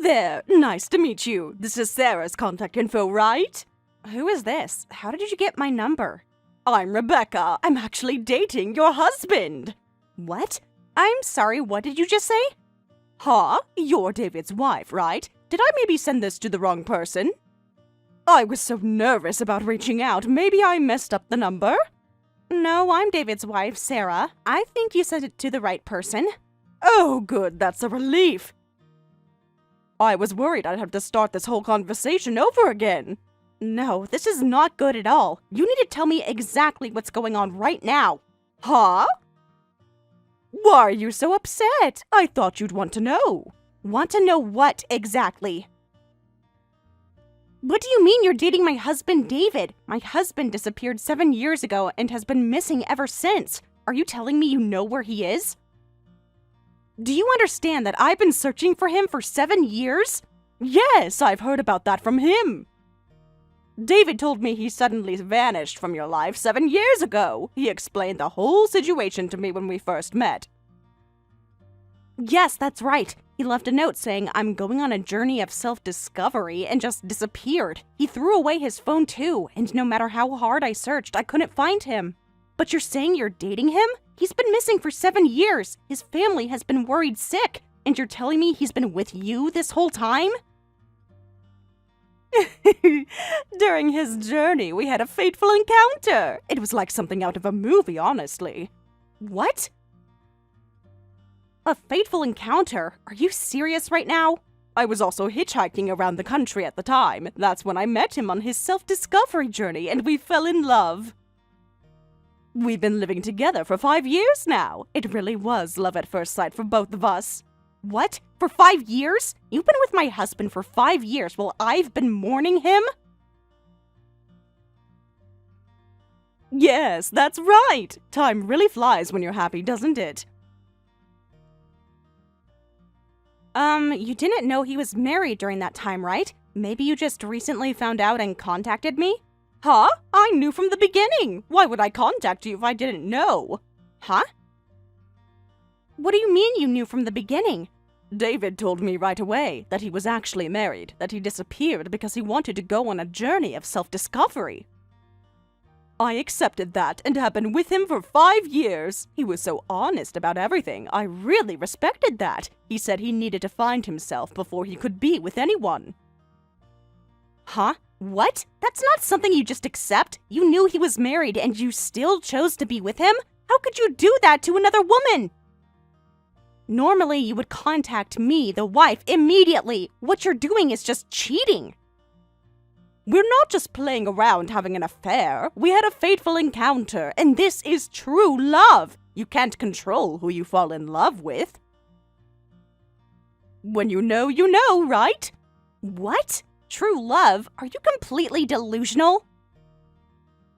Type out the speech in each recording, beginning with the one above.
there! Nice to meet you. This is Sarah's contact info, right? Who is this? How did you get my number? I'm Rebecca. I'm actually dating your husband. What? I'm sorry, what did you just say? Huh? You're David's wife, right? Did I maybe send this to the wrong person? I was so nervous about reaching out, maybe I messed up the number? No, I'm David's wife, Sarah. I think you sent it to the right person. Oh, good, that's a relief. I was worried I'd have to start this whole conversation over again. No, this is not good at all. You need to tell me exactly what's going on right now. Huh? Why are you so upset? I thought you'd want to know. Want to know what exactly? What do you mean you're dating my husband, David? My husband disappeared 7 years ago and has been missing ever since. Are you telling me you know where he is? Do you understand that I've been searching for him for 7 years? Yes, I've heard about that from him. David told me he suddenly vanished from your life 7 years ago. He explained the whole situation to me when we first met. Yes, that's right. He left a note saying I'm going on a journey of self-discovery and just disappeared. He threw away his phone too, and no matter how hard I searched, I couldn't find him. But you're saying you're dating him? He's been missing for 7 years. His family has been worried sick, and you're telling me he's been with you this whole time? During his journey, we had a fateful encounter. It was like something out of a movie, honestly. What? A fateful encounter? Are you serious right now? I was also hitchhiking around the country at the time. That's when I met him on his self-discovery journey, and we fell in love. We've been living together for 5 years now. It really was love at first sight for both of us. What? For 5 years? You've been with my husband for 5 years while I've been mourning him? Yes, that's right. Time really flies when you're happy, doesn't it? You didn't know he was married during that time, right? Maybe you just recently found out and contacted me? Huh? I knew from the beginning. Why would I contact you if I didn't know? Huh? What do you mean you knew from the beginning? David told me right away that he was actually married, that he disappeared because he wanted to go on a journey of self-discovery. I accepted that and have been with him for 5 years. He was so honest about everything. I really respected that. He said he needed to find himself before he could be with anyone. Huh? What? That's not something you just accept. You knew he was married and you still chose to be with him? How could you do that to another woman? Normally, you would contact me, the wife, immediately. What you're doing is just cheating. We're not just playing around having an affair. We had a fateful encounter, and this is true love. You can't control who you fall in love with. When you know, right? What? True love? Are you completely delusional?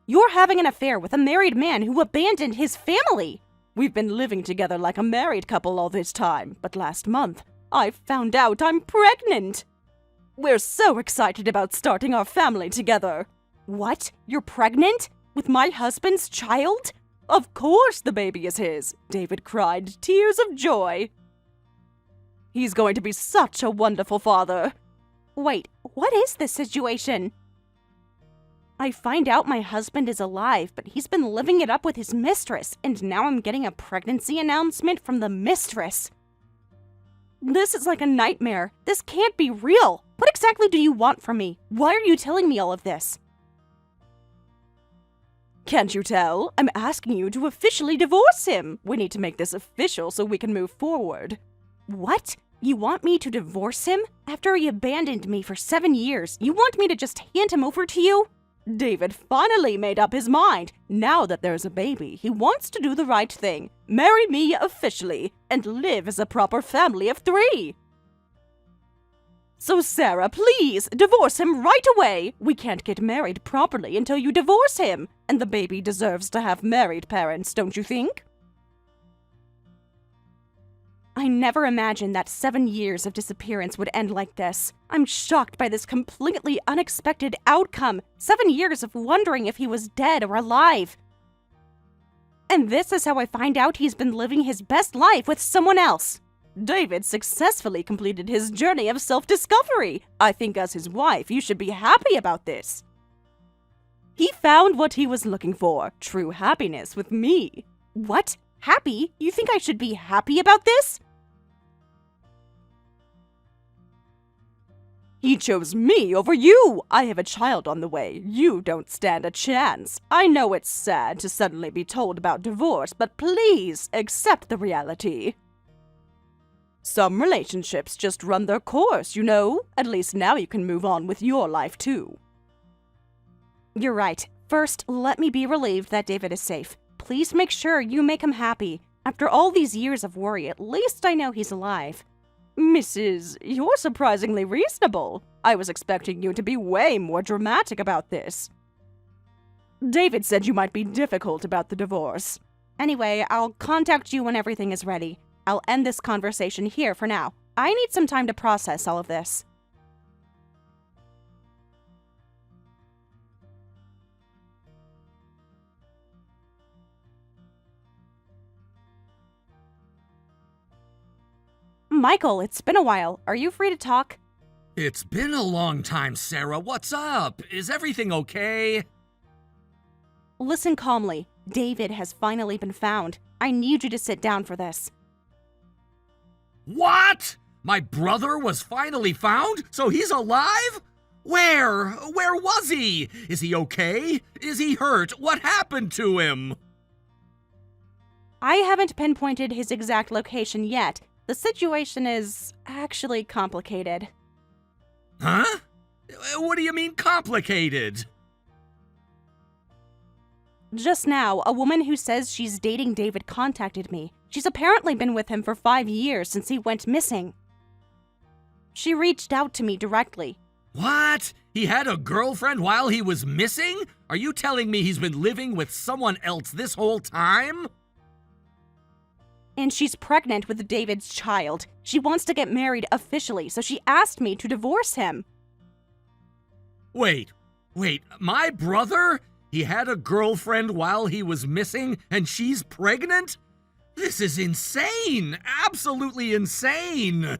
You're having an affair with a married man who abandoned his family. We've been living together like a married couple all this time, but last month, I found out I'm pregnant. We're so excited about starting our family together. What? You're pregnant? With my husband's child? Of course the baby is his. David cried tears of joy. He's going to be such a wonderful father. Wait, what is this situation? I find out my husband is alive, but he's been living it up with his mistress, and now I'm getting a pregnancy announcement from the mistress. This is like a nightmare. This can't be real. What exactly do you want from me? Why are you telling me all of this? Can't you tell? I'm asking you to officially divorce him. We need to make this official so we can move forward. What? You want me to divorce him? After he abandoned me for 7 years, you want me to just hand him over to you? David finally made up his mind. Now that there's a baby, he wants to do the right thing. Marry me officially and live as a proper family of 3. So Sarah, please, divorce him right away. We can't get married properly until you divorce him. And the baby deserves to have married parents, don't you think? I never imagined that 7 years of disappearance would end like this. I'm shocked by this completely unexpected outcome. 7 years of wondering if he was dead or alive. And this is how I find out he's been living his best life with someone else. David successfully completed his journey of self-discovery. I think as his wife, you should be happy about this. He found what he was looking for, true happiness with me. What? Happy? You think I should be happy about this? He chose me over you. I have a child on the way. You don't stand a chance. I know it's sad to suddenly be told about divorce, but please accept the reality. Some relationships just run their course, you know? At least now you can move on with your life too. You're right. First, let me be relieved that David is safe. Please make sure you make him happy. After all these years of worry, at least I know he's alive. Mrs., you're surprisingly reasonable. I was expecting you to be way more dramatic about this. David said you might be difficult about the divorce. Anyway, I'll contact you when everything is ready. I'll end this conversation here for now. I need some time to process all of this. Michael, it's been a while. Are you free to talk? It's been a long time, Sarah. What's up? Is everything okay? Listen calmly. David has finally been found. I need you to sit down for this. What? My brother was finally found? So he's alive? Where? Where was he? Is he okay? Is he hurt? What happened to him? I haven't pinpointed his exact location yet. The situation is actually complicated. Huh? What do you mean complicated? Just now, a woman who says she's dating David contacted me. She's apparently been with him for 5 years since he went missing. She reached out to me directly. What? He had a girlfriend while he was missing? Are you telling me he's been living with someone else this whole time? And she's pregnant with David's child. She wants to get married officially, so she asked me to divorce him. Wait, my brother? He had a girlfriend while he was missing, and she's pregnant? This is insane! Absolutely insane!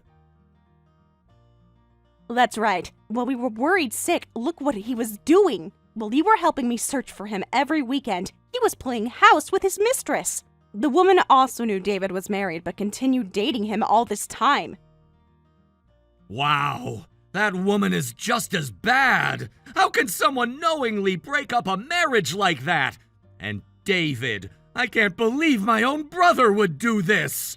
That's right. While we were worried sick, look what he was doing. While you were helping me search for him every weekend, he was playing house with his mistress. The woman also knew David was married, but continued dating him all this time. Wow, that woman is just as bad. How can someone knowingly break up a marriage like that? And David, I can't believe my own brother would do this.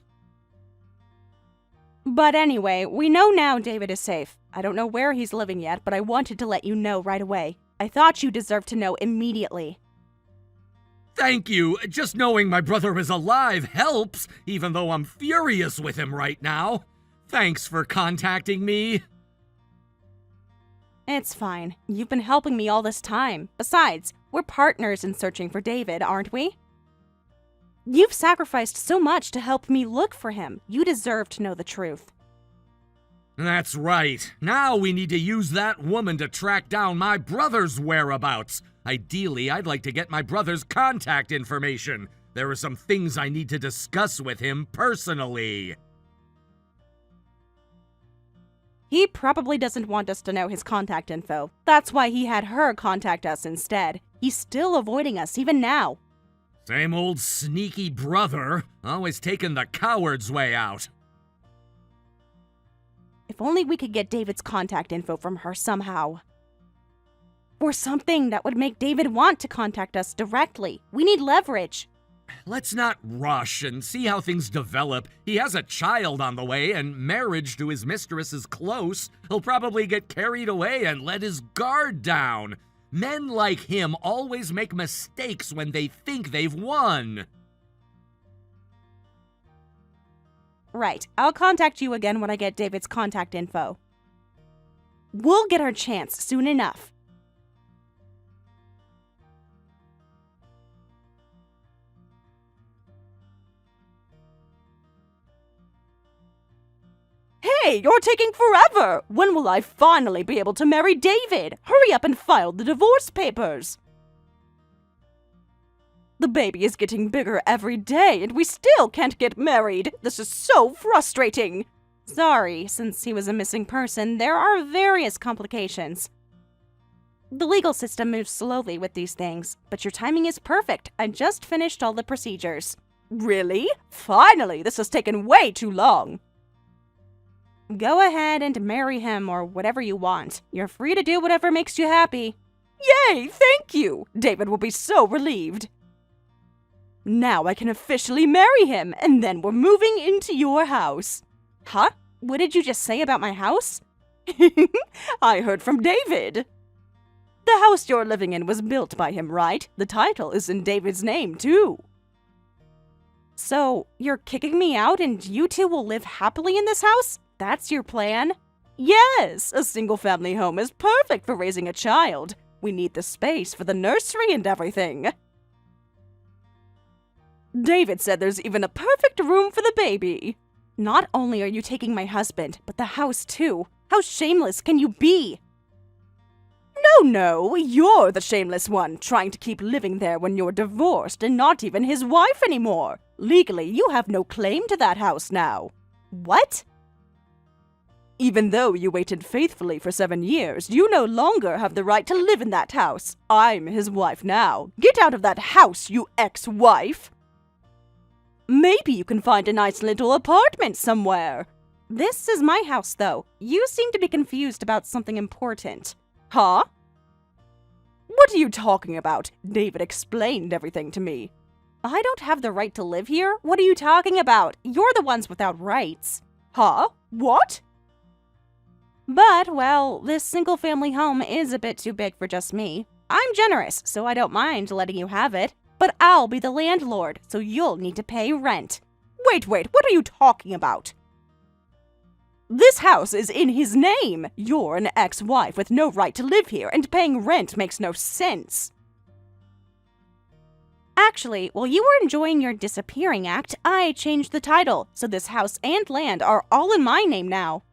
But anyway, we know now David is safe. I don't know where he's living yet, but I wanted to let you know right away. I thought you deserved to know immediately. Thank you. Just knowing my brother is alive helps, even though I'm furious with him right now. Thanks for contacting me. It's fine. You've been helping me all this time. Besides, we're partners in searching for David, aren't we? You've sacrificed so much to help me look for him. You deserve to know the truth. That's right. Now we need to use that woman to track down my brother's whereabouts. Ideally, I'd like to get my brother's contact information. There are some things I need to discuss with him personally. He probably doesn't want us to know his contact info. That's why he had her contact us instead. He's still avoiding us even now. Same old sneaky brother, always taking the coward's way out. If only we could get David's contact info from her somehow. Or something that would make David want to contact us directly. We need leverage. Let's not rush and see how things develop. He has a child on the way, and marriage to his mistress is close. He'll probably get carried away and let his guard down. Men like him always make mistakes when they think they've won. Right. I'll contact you again when I get David's contact info. We'll get our chance soon enough. Hey, you're taking forever! When will I finally be able to marry David? Hurry up and file the divorce papers! The baby is getting bigger every day, and we still can't get married. This is so frustrating. Sorry, since he was a missing person, there are various complications. The legal system moves slowly with these things, but your timing is perfect. I just finished all the procedures. Really? Finally, this has taken way too long. Go ahead and marry him or whatever you want. You're free to do whatever makes you happy. Yay, thank you! David will be so relieved. Now I can officially marry him, and then we're moving into your house. Huh? What did you just say about my house? I heard from David. The house you're living in was built by him, right? The title is in David's name, too. So, you're kicking me out and you two will live happily in this house? That's your plan? Yes, a single-family home is perfect for raising a child. We need the space for the nursery and everything. David said there's even a perfect room for the baby. Not only are you taking my husband, but the house too. How shameless can you be? No, you're the shameless one, trying to keep living there when you're divorced and not even his wife anymore. Legally, you have no claim to that house now. What? Even though you waited faithfully for 7 years, you no longer have the right to live in that house. I'm his wife now. Get out of that house, you ex-wife! Maybe you can find a nice little apartment somewhere. This is my house, though. You seem to be confused about something important. Huh? What are you talking about? David explained everything to me. I don't have the right to live here? What are you talking about? You're the ones without rights. Huh? What? But, well, this single-family home is a bit too big for just me. I'm generous, so I don't mind letting you have it. But I'll be the landlord, so you'll need to pay rent. Wait, what are you talking about? This house is in his name. You're an ex-wife with no right to live here, and paying rent makes no sense. Actually, while you were enjoying your disappearing act, I changed the title, so this house and land are all in my name now.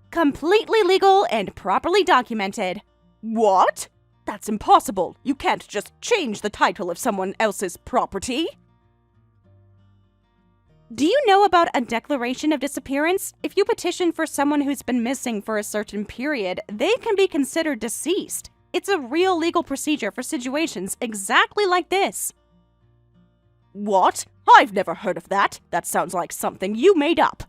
Completely legal and properly documented. What? That's impossible. You can't just change the title of someone else's property. Do you know about a declaration of disappearance? If you petition for someone who's been missing for a certain period, they can be considered deceased. It's a real legal procedure for situations exactly like this. What? I've never heard of that. That sounds like something you made up.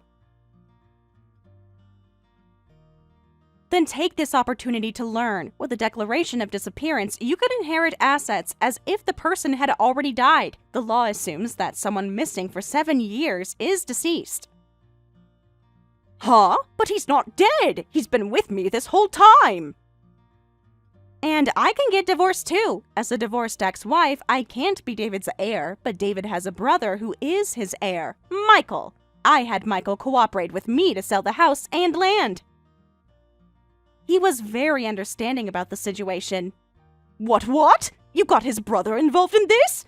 Then take this opportunity to learn. With a declaration of disappearance, you could inherit assets as if the person had already died. The law assumes that someone missing for 7 years is deceased. Huh? But he's not dead! He's been with me this whole time! And I can get divorced too. As a divorced ex-wife, I can't be David's heir, but David has a brother who is his heir, Michael. I had Michael cooperate with me to sell the house and land. He was very understanding about the situation. What? You got his brother involved in this?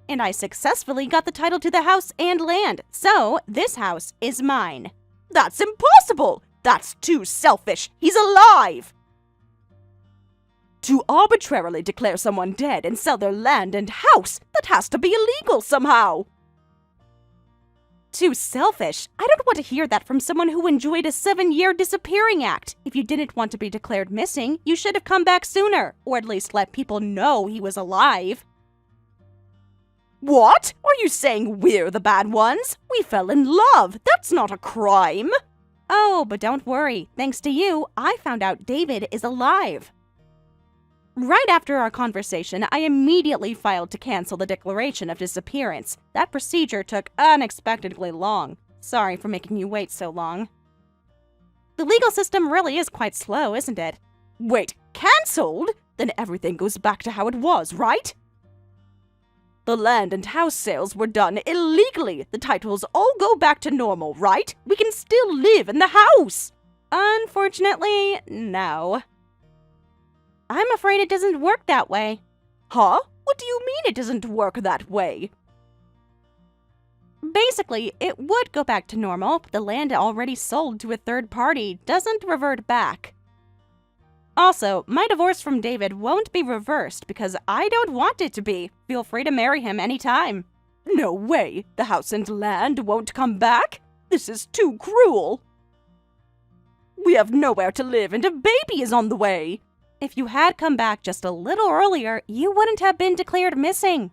And I successfully got the title to the house and land, so this house is mine. That's impossible! That's too selfish! He's alive! To arbitrarily declare someone dead and sell their land and house, that has to be illegal somehow! Too selfish? I don't want to hear that from someone who enjoyed a 7-year disappearing act. If you didn't want to be declared missing, you should have come back sooner, or at least let people know he was alive. What? Are you saying we're the bad ones? We fell in love. That's not a crime. Oh, but don't worry. Thanks to you, I found out David is alive. Right after our conversation, I immediately filed to cancel the declaration of disappearance. That procedure took unexpectedly long. Sorry for making you wait so long. The legal system really is quite slow, isn't it? Wait, cancelled? Then everything goes back to how it was, right? The land and house sales were done illegally. The titles all go back to normal, right? We can still live in the house. Unfortunately, no. I'm afraid it doesn't work that way. Huh? What do you mean it doesn't work that way? Basically, it would go back to normal, but the land already sold to a third party doesn't revert back. Also, my divorce from David won't be reversed because I don't want it to be. Feel free to marry him anytime. No way! The house and land won't come back? This is too cruel. We have nowhere to live and a baby is on the way. If you had come back just a little earlier, you wouldn't have been declared missing.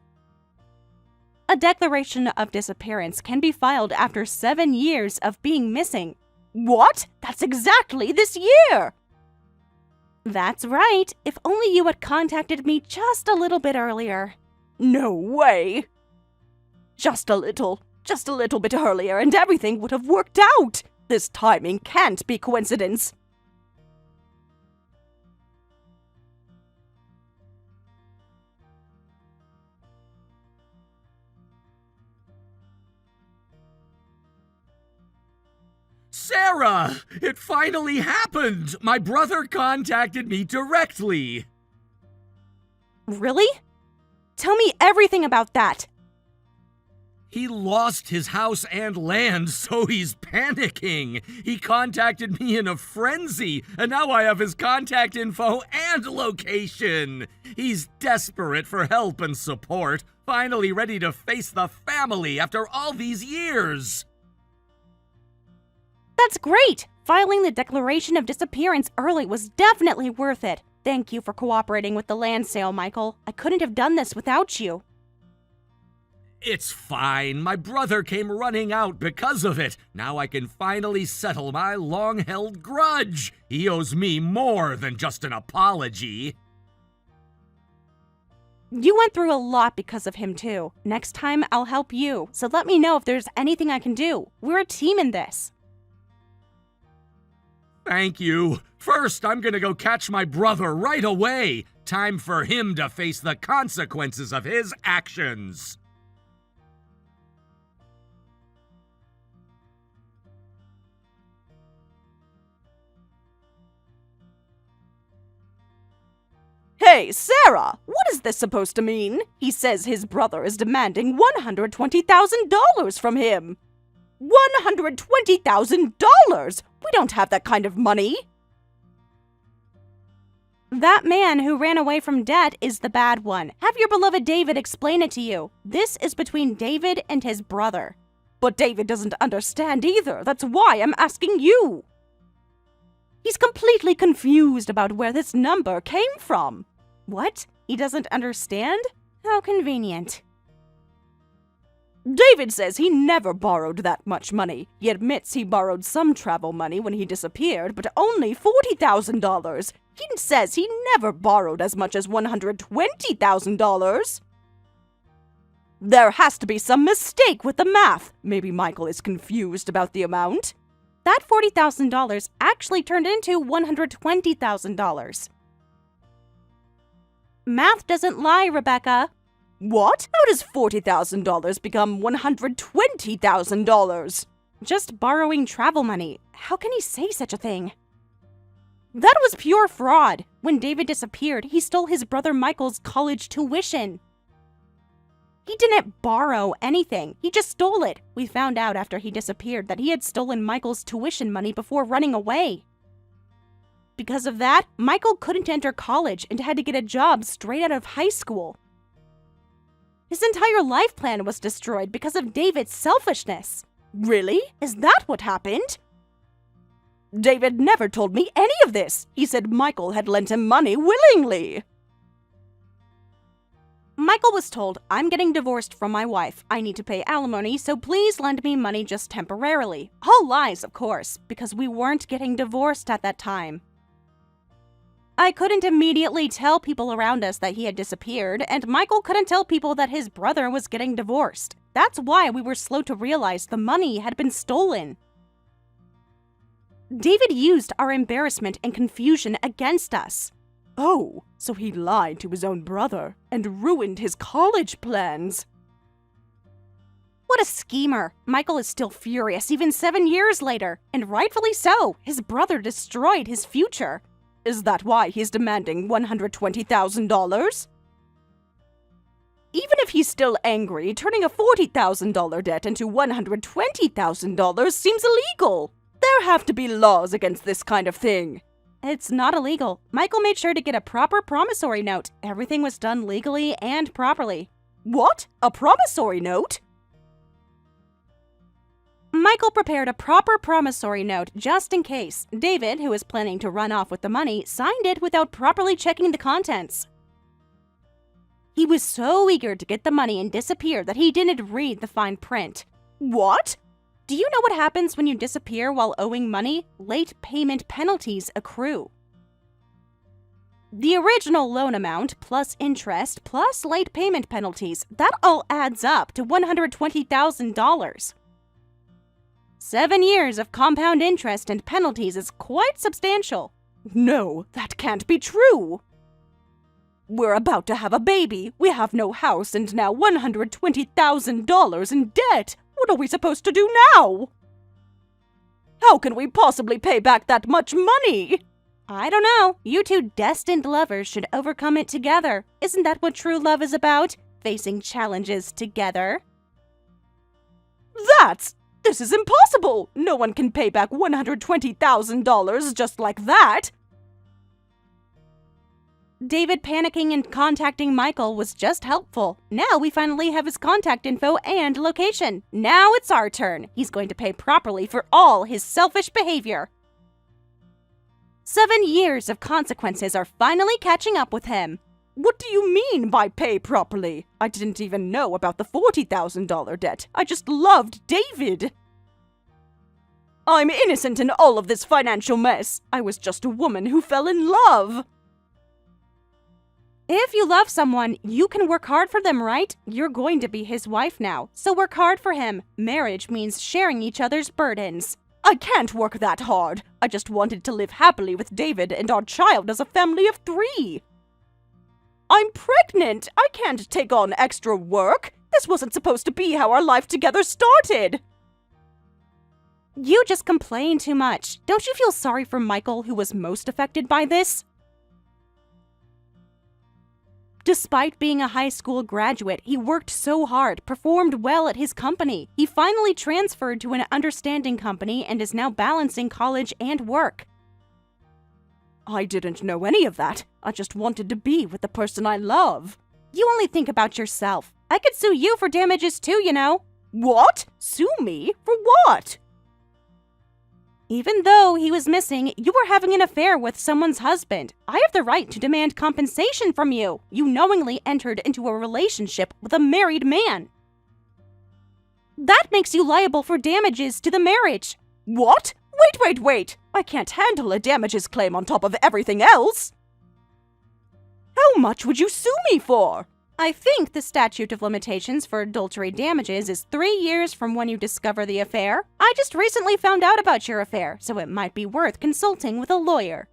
A declaration of disappearance can be filed after 7 years of being missing. What? That's exactly this year! That's right. If only you had contacted me just a little bit earlier. No way! Just a little bit earlier and everything would have worked out! This timing can't be coincidence. Sarah! It finally happened! My brother contacted me directly! Really? Tell me everything about that. He lost his house and land, so he's panicking. He contacted me in a frenzy, and now I have his contact info and location. He's desperate for help and support, finally ready to face the family after all these years. That's great! Filing the declaration of disappearance early was definitely worth it. Thank you for cooperating with the land sale, Michael. I couldn't have done this without you. It's fine. My brother came running out because of it. Now I can finally settle my long-held grudge. He owes me more than just an apology. You went through a lot because of him, too. Next time, I'll help you, so let me know if there's anything I can do. We're a team in this. Thank you. First, I'm gonna go catch my brother right away. Time for him to face the consequences of his actions. Hey, Sarah! What is this supposed to mean? He says his brother is demanding $120,000 from him. $120,000! We don't have that kind of money. That man who ran away from debt is the bad one. Have your beloved David explain it to you. This is between David and his brother. But David doesn't understand either. That's why I'm asking you. He's completely confused about where this number came from. What? He doesn't understand? How convenient. David says he never borrowed that much money. He admits he borrowed some travel money when he disappeared, but only $40,000. He says he never borrowed as much as $120,000. There has to be some mistake with the math. Maybe Michael is confused about the amount. That $40,000 actually turned into $120,000. Math doesn't lie, Rebecca. What? How does $40,000 become $120,000? Just borrowing travel money. How can he say such a thing? That was pure fraud. When David disappeared, he stole his brother Michael's college tuition. He didn't borrow anything. He just stole it. We found out after he disappeared that he had stolen Michael's tuition money before running away. Because of that, Michael couldn't enter college and had to get a job straight out of high school. His entire life plan was destroyed because of David's selfishness. Really? Is that what happened? David never told me any of this. He said Michael had lent him money willingly. Michael was told, I'm getting divorced from my wife. I need to pay alimony, so please lend me money just temporarily. All lies, of course, because we weren't getting divorced at that time. I couldn't immediately tell people around us that he had disappeared, and Michael couldn't tell people that his brother was getting divorced. That's why we were slow to realize the money had been stolen. David used our embarrassment and confusion against us. Oh, so he lied to his own brother and ruined his college plans. What a schemer. Michael is still furious even 7 years later, and rightfully so. His brother destroyed his future. Is that why he's demanding $120,000? Even if he's still angry, turning a $40,000 debt into $120,000 seems illegal. There have to be laws against this kind of thing. It's not illegal. Michael made sure to get a proper promissory note. Everything was done legally and properly. What? A promissory note? Michael prepared a proper promissory note just in case. David, who was planning to run off with the money, signed it without properly checking the contents. He was so eager to get the money and disappear that he didn't read the fine print. What? Do you know what happens when you disappear while owing money? Late payment penalties accrue. The original loan amount, plus interest, plus late payment penalties, that all adds up to $120,000. 7 years of compound interest and penalties is quite substantial. No, that can't be true. We're about to have a baby, we have no house, and now $120,000 in debt. What are we supposed to do now? How can we possibly pay back that much money? I don't know. You two destined lovers should overcome it together. Isn't that what true love is about? Facing challenges together. This is impossible! No one can pay back $120,000 just like that! David panicking and contacting Michael was just helpful. Now we finally have his contact info and location. Now it's our turn. He's going to pay properly for all his selfish behavior. 7 years of consequences are finally catching up with him. What do you mean by pay properly? I didn't even know about the $40,000 debt. I just loved David. I'm innocent in all of this financial mess. I was just a woman who fell in love. If you love someone, you can work hard for them, right? You're going to be his wife now, so work hard for him. Marriage means sharing each other's burdens. I can't work that hard. I just wanted to live happily with David and our child as a family of 3. I'm pregnant! I can't take on extra work! This wasn't supposed to be how our life together started! You just complain too much. Don't you feel sorry for Michael, who was most affected by this? Despite being a high school graduate, he worked so hard, performed well at his company. He finally transferred to an understanding company and is now balancing college and work. I didn't know any of that. I just wanted to be with the person I love. You only think about yourself. I could sue you for damages too, you know. What? Sue me? For what? Even though he was missing, you were having an affair with someone's husband. I have the right to demand compensation from you. You knowingly entered into a relationship with a married man. That makes you liable for damages to the marriage. What? Wait! I can't handle a damages claim on top of everything else. How much would you sue me for? I think the statute of limitations for adultery damages is 3 years from when you discover the affair. I just recently found out about your affair, so it might be worth consulting with a lawyer.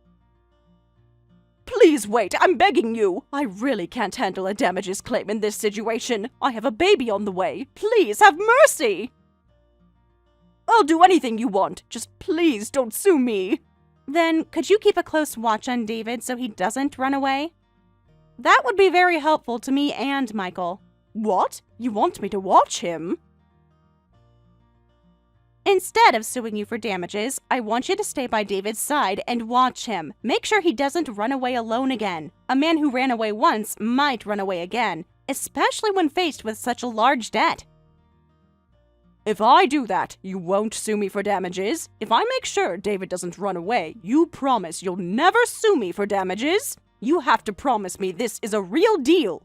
Please wait, I'm begging you. I really can't handle a damages claim in this situation. I have a baby on the way. Please have mercy. I'll do anything you want. Just please don't sue me. Then, could you keep a close watch on David so he doesn't run away? That would be very helpful to me and Michael. What? You want me to watch him? Instead of suing you for damages, I want you to stay by David's side and watch him. Make sure he doesn't run away alone again. A man who ran away once might run away again, especially when faced with such a large debt. If I do that, you won't sue me for damages? If I make sure David doesn't run away, you promise you'll never sue me for damages? You have to promise me this is a real deal.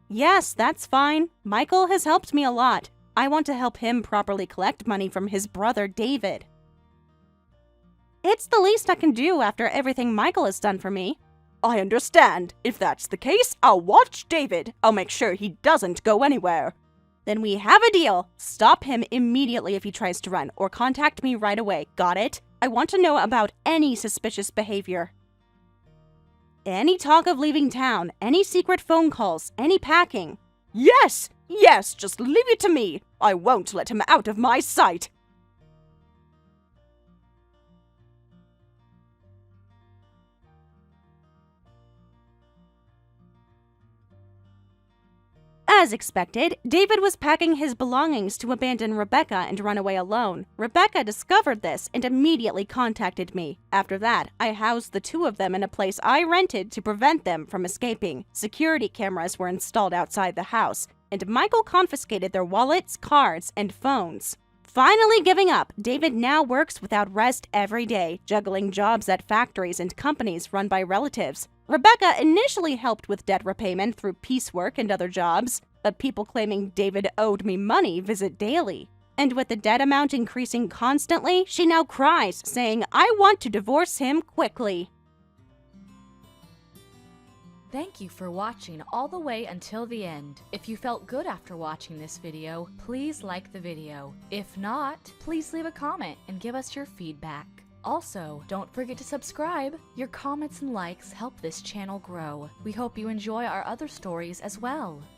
Yes, that's fine. Michael has helped me a lot. I want to help him properly collect money from his brother David. It's the least I can do after everything Michael has done for me. I understand. If that's the case, I'll watch David. I'll make sure he doesn't go anywhere. Then we have a deal. Stop him immediately if he tries to run, or contact me right away. Got it? I want to know about any suspicious behavior. Any talk of leaving town, any secret phone calls, any packing. Yes, just leave it to me. I won't let him out of my sight. As expected, David was packing his belongings to abandon Rebecca and run away alone. Rebecca discovered this and immediately contacted me. After that, I housed the two of them in a place I rented to prevent them from escaping. Security cameras were installed outside the house, and Michael confiscated their wallets, cards, and phones. Finally giving up, David now works without rest every day, juggling jobs at factories and companies run by relatives. Rebecca initially helped with debt repayment through piecework and other jobs, but people claiming David owed me money visit daily. And with the debt amount increasing constantly, she now cries, saying, "I want to divorce him quickly." Thank you for watching all the way until the end. If you felt good after watching this video, please like the video. If not, please leave a comment and give us your feedback. Also, don't forget to subscribe. Your comments and likes help this channel grow. We hope you enjoy our other stories as well.